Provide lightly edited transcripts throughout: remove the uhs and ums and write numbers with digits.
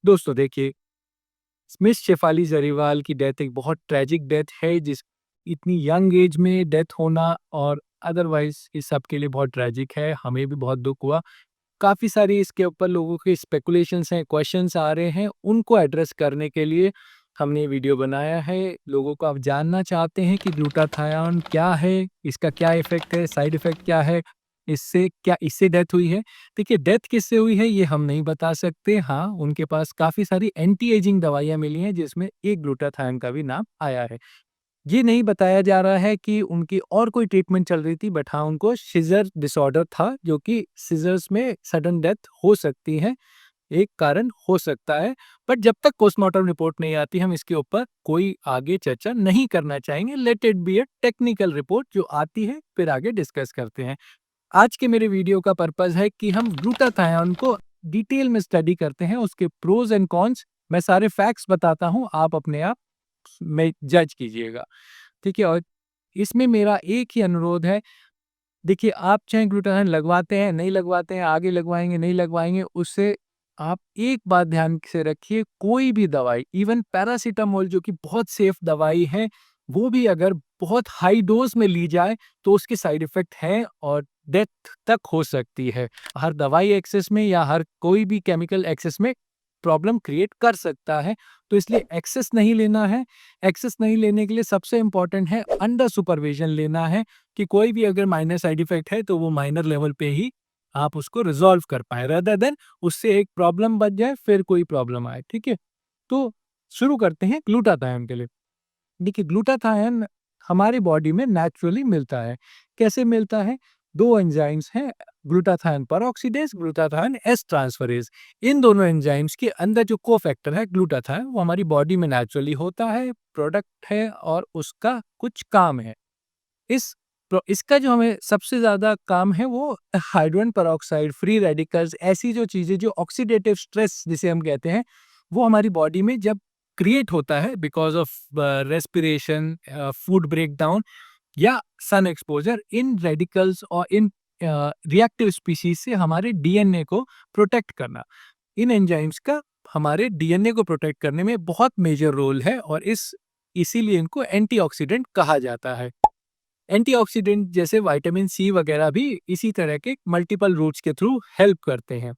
दोस्तों देखिए, मिस शेफाली जरीवाल की डेथ एक बहुत ट्रेजिक डेथ है जिस इतनी यंग एज में डेथ होना और अदरवाइज़ ये सबके लिए बहुत ट्रेजिक है, हमें भी बहुत दुःख हुआ। काफ़ी सारी इसके ऊपर लोगों के स्पेकुलेशंस हैं, क्वेश्चंस आ रहे हैं, उनको एड्रेस करने के लिए हमने ये वीडियो बनाया है। लोगों को आप जानना चाहते हैं कि ग्लूटाथायोन क्या है? इसका क्या इफ़ेक्ट है? साइड इफ़ेक्ट क्या है? इससे डेथ हुई है? देखिए डेथ किससे हुई है ये हम नहीं बता सकते। हाँ, उनके पास काफ़ी सारी एंटी एजिंग दवाइयाँ मिली हैं जिसमें एक ग्लूटाथायोन का भी नाम आया है। ये नहीं बताया जा रहा है कि उनकी और कोई ट्रीटमेंट चल रही थी बट हाँ, उनको सीज़र डिसऑर्डर था जो कि सीज़र्स में सडन डेथ हो सकती है, एक कारण हो सकता है। बट जब तक पोस्टमार्टम रिपोर्ट नहीं आती हम इसके ऊपर कोई आगे चर्चा नहीं करना चाहेंगे। Let it be a technical report जो आती है फिर आगे डिस्कस करते हैं। आज के मेरे वीडियो का पर्पज़ है कि हम ग्लूटाथायोन को डिटेल में स्टडी करते हैं, उसके प्रोज़ एंड कॉन्स मैं सारे फैक्ट्स बताता हूँ, आप अपने आप में जज कीजिएगा। ठीक है? और इसमें मेरा एक ही अनुरोध है, देखिए आप चाहे ग्लूटाथायोन लगवाते हैं, नहीं लगवाते हैं, आगे लगवाएँगे, नहीं लगवाएँगे, उससे आप एक बात ध्यान से रखिए, कोई भी दवाई इवन पैरासिटामोल जो कि बहुत सेफ दवाई है, वो भी अगर बहुत हाई डोज़ में ली जाए, तो उसके साइड इफ़ेक्ट हैं और डेथ तक हो सकती है। हर दवाई एक्सेस में या हर कोई भी केमिकल एक्सेस में प्रॉब्लम क्रिएट कर सकता है, तो इसलिए एक्सेस नहीं लेना है। एक्सेस नहीं लेने के लिए सबसे इम्पोर्टेंट है अंडर सुपरविज़न लेना है कि कोई भी अगर माइनर साइड इफ़ेक्ट है, तो वो माइनर लेवल पे ही आप उसको रिज़ॉल्व कर पाएँ, रादर देन उससे एक प्रॉब्लम बच जाए, फिर कोई प्रॉब्लम आए, ठीक है? तो शुरू करते हैं ग्लूटाथायोन के लिए। देखिए ग्लूटाथायोन हमारी बॉडी में नेचुरली मिलता है। कैसे मिलता है? 2 एंजाइम्स हैं, ग्लूटाथायोन पेरोक्सिडेज़, ग्लूटाथायोन एस ट्रांसफरेज़। इन दोनों एंजाइम्स के अंदर जो कोफैक्टर है ग्लूटाथायोन, वो हमारी बॉडी में नेचुरली होता है, प्रोडक्ट है और उसका कुछ काम है। इसका जो हमें सबसे ज़्यादा काम है वो हाइड्रोजन पेरोक्साइड, फ्री रेडिकल्स ऐसी जो चीज़ें जो ऑक्सीडेटिव स्ट्रेस जिसे हम कहते हैं, वो हमारी बॉडी में जब क्रिएट होता है because of respiration, food breakdown या सन एक्सपोज़र, इन रेडिकल्स और इन रिएक्टिव स्पीशीज़ से हमारे डीएनए को प्रोटेक्ट करना। इन एंजाइम्स का हमारे डीएनए को प्रोटेक्ट करने में बहुत मेजर रोल है और इसीलिए इनको एंटीऑक्सीडेंट कहा जाता है। एंटीऑक्सीडेंट जैसे विटामिन सी वगैरह भी इसी तरह के मल्टीपल रूट्स के थ्रू हेल्प करते हैं।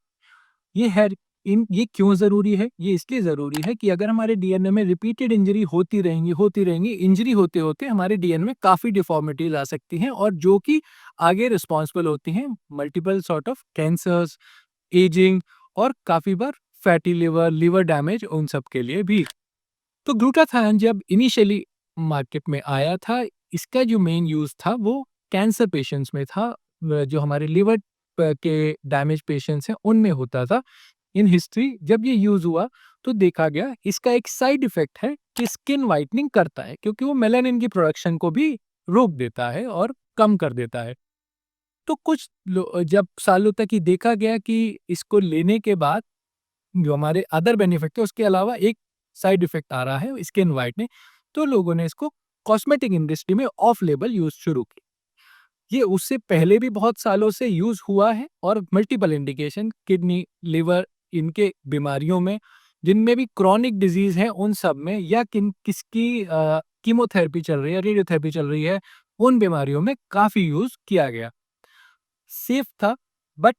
ये है ये क्यों ज़रूरी है? ये इसलिए ज़रूरी है कि अगर हमारे डीएनए में रिपीटेड इंजरी होती रहेंगी, इंजरी होते-होते हमारे डीएनए में काफ़ी डिफ़ॉर्मिटीज़ आ सकती हैं और जो कि आगे रिस्पॉन्सिबल होती हैं multiple sort of cancers, ageing और काफ़ी बार फैटी लिवर, लिवर डैमेज उन सब के लिए भी। तो ग्लूटाथायोन जब इनिशियली मार्केट में आया था, इसका जो मेन यूज़ था वो कैंसर पेशेंट्स में था, जो हमारे लिवर के डैमेज पेशेंट्स हैं उनमें होता था। इन हिस्ट्री जब ये यूज़ हुआ तो देखा गया इसका एक साइड इफ़ेक्ट है कि स्किन व्हाइटनिंग करता है क्योंकि वो मेलानिन की प्रोडक्शन को भी रोक देता है और कम कर देता है। तो जब सालों तक ये देखा गया कि इसको लेने के बाद जो हमारे अदर बेनिफिट थे उसके अलावा एक साइड इफेक्ट आ रहा है स्किन व्हाइटनिंग, तो लोगों ने इसको कॉस्मेटिक इंडस्ट्री में ऑफ लेबल यूज़ शुरू की। ये उससे पहले भी बहुत सालों से यूज़ हुआ है और मल्टीपल इंडिकेशन किडनी, लिवर इनके बीमारियों में, जिनमें भी क्रॉनिक डिज़ीज़ है उन सब में या किसकी कीमोथेरेपी चल रही है, रेडियोथेरेपी चल रही है, उन बीमारियों में काफ़ी यूज़ किया गया। सेफ था but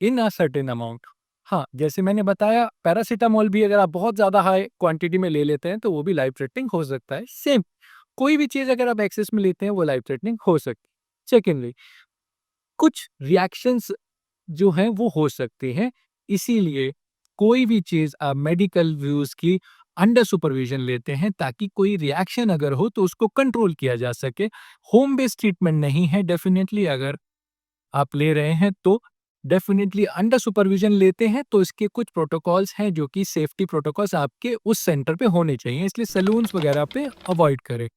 in a certain amount. हाँ, जैसे मैंने बताया पैरासिटामोल भी अगर आप बहुत ज़्यादा हाई क्वांटिटी में ले लेते हैं तो वो भी लाइफ थ्रेटनिंग हो सकता है। सेम कोई भी चीज़ अगर आप एक्सेस में लेते हैं वो लाइफ थ्रेटनिंग हो सकती है। सेकेंडली कुछ रिएक्शंस जो हैं वो हो सकते हैं, इसीलिए कोई भी चीज़ आप मेडिकल व्यूज़ की अंडर सुपरविज़न लेते हैं ताकि कोई रिएक्शन अगर हो तो उसको कंट्रोल किया जा सके। होम बेस्ड ट्रीटमेंट नहीं है डेफिनिटली, अगर आप ले रहे हैं तो डेफिनिटली अंडर सुपरविजन लेते हैं तो इसके कुछ प्रोटोकॉल्स हैं जो कि सेफ्टी प्रोटोकॉल्स आपके उस सेंटर पे होने चाहिए, इसलिए सैलून्स वगैरह पे अवॉइड करें।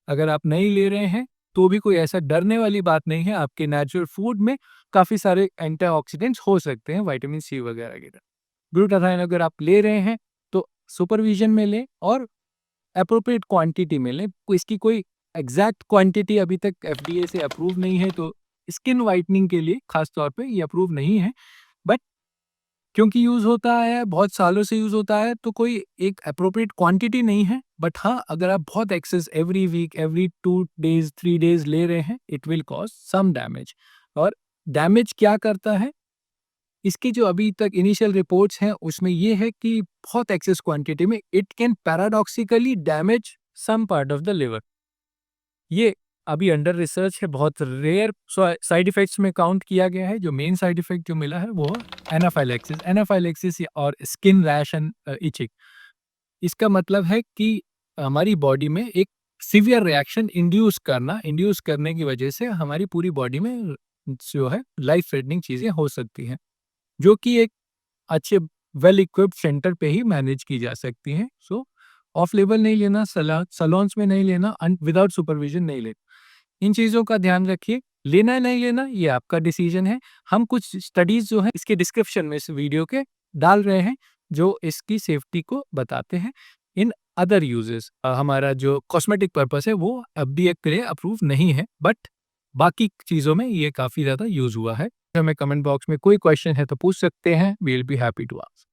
अगर आप नहीं ले रहे हैं तो भी कोई ऐसा डरने वाली बात नहीं है, आपके नेचुरल फूड में काफ़ी सारे एंटीऑक्सीडेंट्स हो सकते हैं, विटामिन सी वगैरह की तरह। ग्लूटाथायोन अगर आप ले रहे हैं तो सुपरविजन में लें और एप्रोप्रिएट क्वांटिटी में लें। इसकी कोई एग्ज़ैक्ट क्वांटिटी अभी तक एफडीए से अप्रूव नहीं है, तो स्किन व्हाइटनिंग के लिए ख़ास तौर पे ये अप्रूव नहीं है। बट क्योंकि यूज़ होता है, बहुत सालों से यूज़ होता है, तो कोई एक एप्रोप्रिएट क्वांटिटी नहीं है। बट हाँ, अगर आप बहुत excess every week, every 2 days, 3 days ले रहे हैं, it will cause some damage. और डैमेज क्या करता है? इसकी जो अभी तक इनिशियल रिपोर्ट्स हैं, उसमें ये है कि बहुत एक्सेस क्वांटिटी में it can paradoxically damage some part of the liver. ये अभी अंडर रिसर्च है, बहुत रेयर साइड इफ़ेक्ट्स में काउंट किया गया है। जो मेन साइड इफ़ेक्ट जो मिला है, वो एनाफाइलैक्सिस और स्किन रैश एंड इचिंग। इसका मतलब है कि हमारी बॉडी में एक सीवियर रिएक्शन इंड्यूस करने की वजह से हमारी पूरी बॉडी में जो है लाइफ थ्रेटनिंग चीज़ें हो सकती हैं, जो कि एक अच्छे वेल इक्विप्ड सेंटर पे ही मैनेज की जा सकती हैं। सो ऑफ लेवल नहीं लेना, सैलून्स में नहीं लेना, विदाउट सुपरविजन नहीं लेना। इन चीज़ों का ध्यान रखिए। लेना है नहीं लेना, ये आपका डिसीजन है। हम कुछ स्टडीज़ जो है इसके डिस्क्रिप्शन में इस वीडियो के डाल रहे हैं, जो इसकी सेफ्टी को बताते हैं। इन अदर यूजेस हमारा जो कॉस्मेटिक पर्पस है वो एफडीए के लिए अप्रूव नहीं है, बट बाकी चीज़ों में ये काफ़ी ज़्यादा यूज़ हुआ है। हमें कमेंट बॉक्स में कोई क्वेश्चन है तो पूछ सकते हैं, we will be happy to answer.